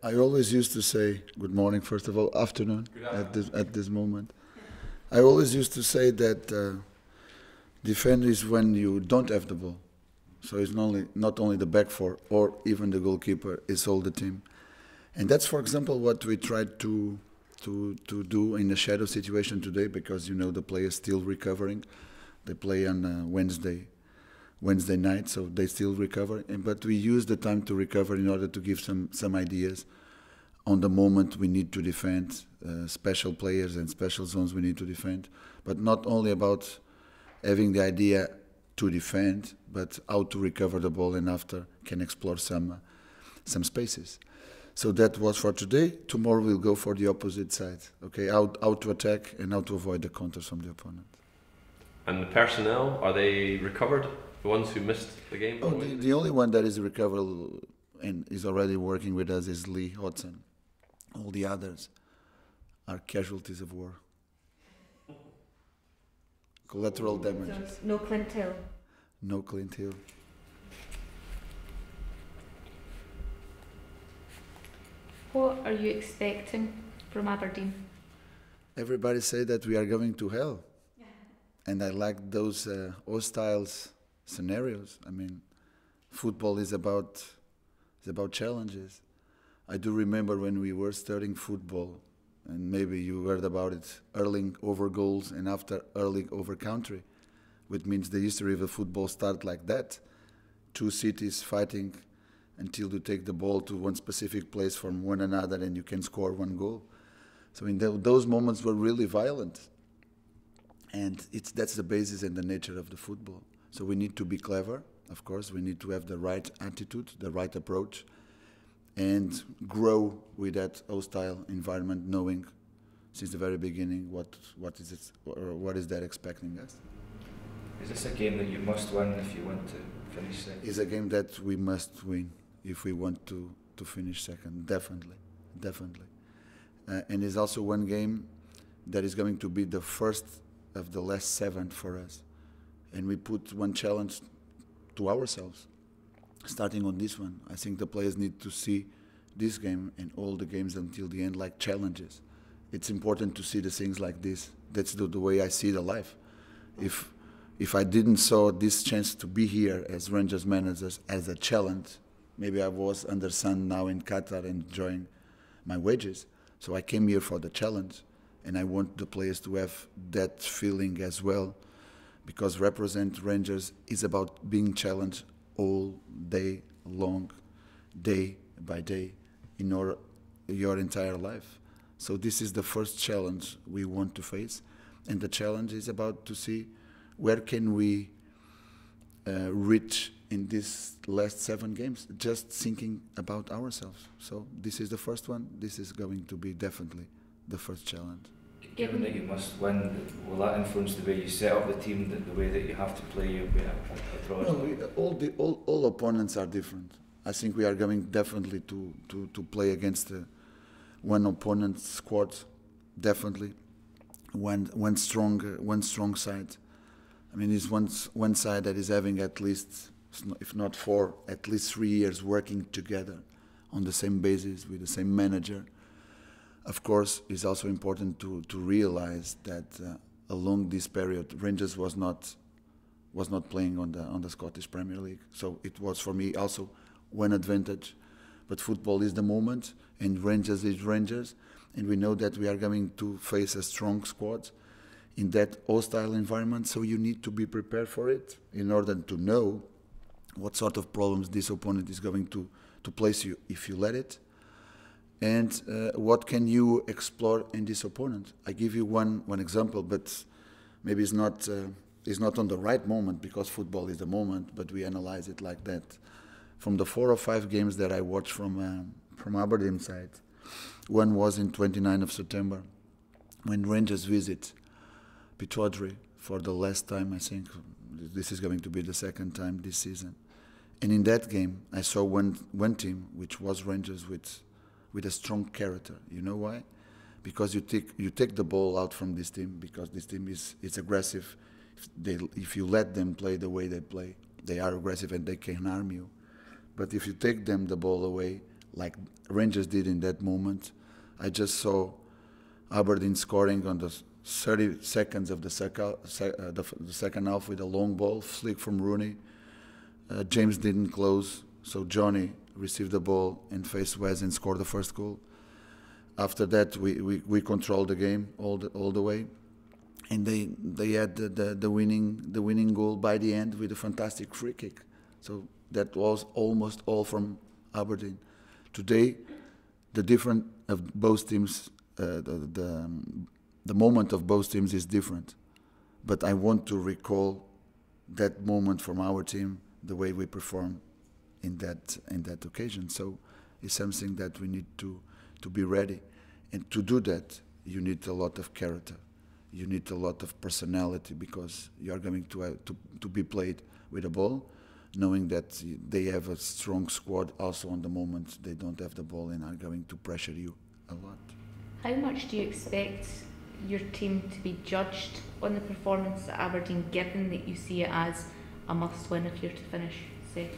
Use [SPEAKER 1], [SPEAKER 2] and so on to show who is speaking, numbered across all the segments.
[SPEAKER 1] I always used to say good morning, first of all, afternoon,
[SPEAKER 2] Good afternoon.
[SPEAKER 1] at this moment. I always used to say that defend is when you don't have the ball. So it's not only the back four or even the goalkeeper, it's all the team. And that's, for example, what we tried to do in the shadow situation today, because you know the players still recovering. They play on Wednesday night, so they still recover. But we use the time to recover in order to give some ideas on the moment we need to defend, special players and special zones we need to defend. But not only about having the idea to defend, but how to recover the ball and after can explore some spaces. So that was for today. Tomorrow we'll go for the opposite side. Okay, how to attack and how to avoid the counters from the opponent.
[SPEAKER 2] And the personnel, are they recovered? The ones who missed the game?
[SPEAKER 1] Oh, the only one that is recovered and is already working with us is Lee Hodson. All the others are casualties of war. Collateral damages.
[SPEAKER 3] So no Clint Hill.
[SPEAKER 1] No Clint Hill.
[SPEAKER 3] What are you expecting from Aberdeen?
[SPEAKER 1] Everybody say that we are going to hell. And I like those hostile scenarios. I mean, football is about challenges. I do remember when we were studying football, and maybe you heard about it, Erling over goals and after Erling over country, which means the history of the football started like that. Two cities fighting until you take the ball to one specific place from one another and you can score one goal. So those moments were really violent. And that's the basis and the nature of the football. So we need to be clever, of course. We need to have the right attitude, the right approach, and grow with that hostile environment, knowing since the very beginning what is that expecting us.
[SPEAKER 4] Is this a game that you must win if you want to finish second?
[SPEAKER 1] It's a game that we must win if we want to finish second, definitely. And it's also one game that is going to be the first of the last 7 for us. And we put one challenge to ourselves, starting on this one. I think the players need to see this game and all the games until the end like challenges. It's important to see the things like this. That's the way I see the life. If I didn't saw this chance to be here as Rangers managers as a challenge, maybe I was under sun now in Qatar enjoying my wages. So I came here for the challenge. And I want the players to have that feeling as well, because represent Rangers is about being challenged all day long, day by day, in your entire life. So this is the first challenge we want to face, and the challenge is about to see where can we reach in these last 7 games, just thinking about ourselves. So this is the first one. This is going to be definitely the first challenge.
[SPEAKER 4] Given that you must win, will that influence the way you set up the team, the way that you have to play? You'll be a draw?
[SPEAKER 1] No, all opponents are different. I think we are going definitely to play against one opponent squad, definitely. One strong side. I mean, it's one side that is having at least, if not 4, at least 3 years working together on the same basis with the same manager. Of course, it's also important to realize that along this period, Rangers was not playing on the Scottish Premier League. So it was for me also one advantage. But football is the moment, and Rangers is Rangers, and we know that we are going to face a strong squad in that hostile environment. So you need to be prepared for it in order to know what sort of problems this opponent is going to place you if you let it. And what can you explore in this opponent? I give you one example, but maybe it's not on the right moment, because football is the moment, but we analyze it like that. From the 4 or 5 games that I watched from Aberdeen side, one was in 29th of September, when Rangers visit Pittodrie for the last time. I think this is going to be the 2nd time this season. And in that game, I saw one team, which was Rangers with a strong character. You know why? Because you take the ball out from this team, because this team is aggressive. If you let them play the way they play, they are aggressive and they can harm you. But if you take them the ball away, like Rangers did in that moment. I just saw Aberdeen scoring on the 30 seconds of the second half with a long ball, flick from Rooney. James didn't close, so Johnny received the ball and faced Wes and scored the first goal. After that, we controlled the game all the way, and they had the winning goal by the end with a fantastic free kick. So that was almost all from Aberdeen. Today, the difference of both teams, the moment of both teams is different. But I want to recall that moment from our team, the way we performed in that occasion. So it's something that we need to be ready. And to do that, you need a lot of character. You need a lot of personality, because you are going to be played with a ball, knowing that they have a strong squad also on the moment they don't have the ball and are going to pressure you a lot.
[SPEAKER 3] How much do you expect your team to be judged on the performance at Aberdeen, given that you see it as a must-win if you're to finish second?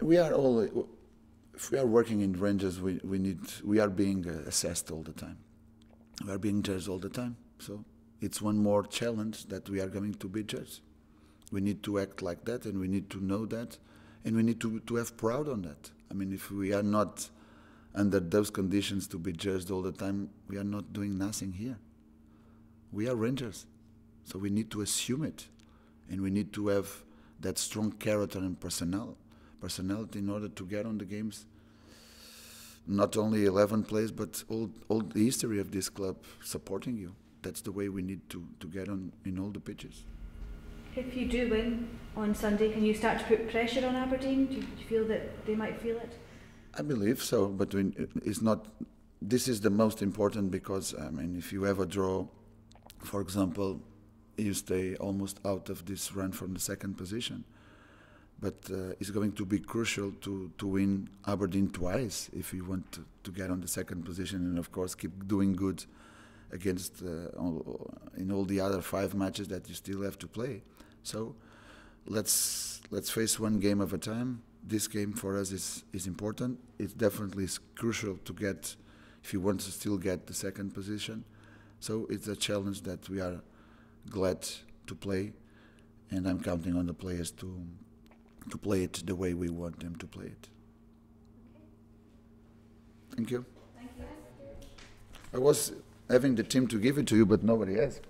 [SPEAKER 1] If we are working in Rangers, we are being assessed all the time. We are being judged all the time. So it's one more challenge that we are going to be judged. We need to act like that, and we need to know that, and we need to have proud on that. I mean, if we are not under those conditions to be judged all the time, we are not doing nothing here. We are Rangers, so we need to assume it, and we need to have that strong character and personality in order to get on the games. Not only 11 players, but all the history of this club supporting you. That's the way we need to get on in all the pitches.
[SPEAKER 5] If you do win on Sunday, can you start to put pressure on Aberdeen? Do you feel that they might feel it?
[SPEAKER 1] I believe so, but it's not. This is the most important, because I mean, if you have a draw, for example, you stay almost out of this run from the second position. But it's going to be crucial to win Aberdeen twice if you want to get on the second position, and of course keep doing good against in all the other 5 matches that you still have to play. So let's face one game at a time. This game for us is important. It definitely is crucial to get, if you want to still get the second position. So it's a challenge that we are glad to play, and I'm counting on the players to play it the way we want them to play it. Thank you.
[SPEAKER 5] Thank you.
[SPEAKER 1] I was having the team to give it to you, but nobody has.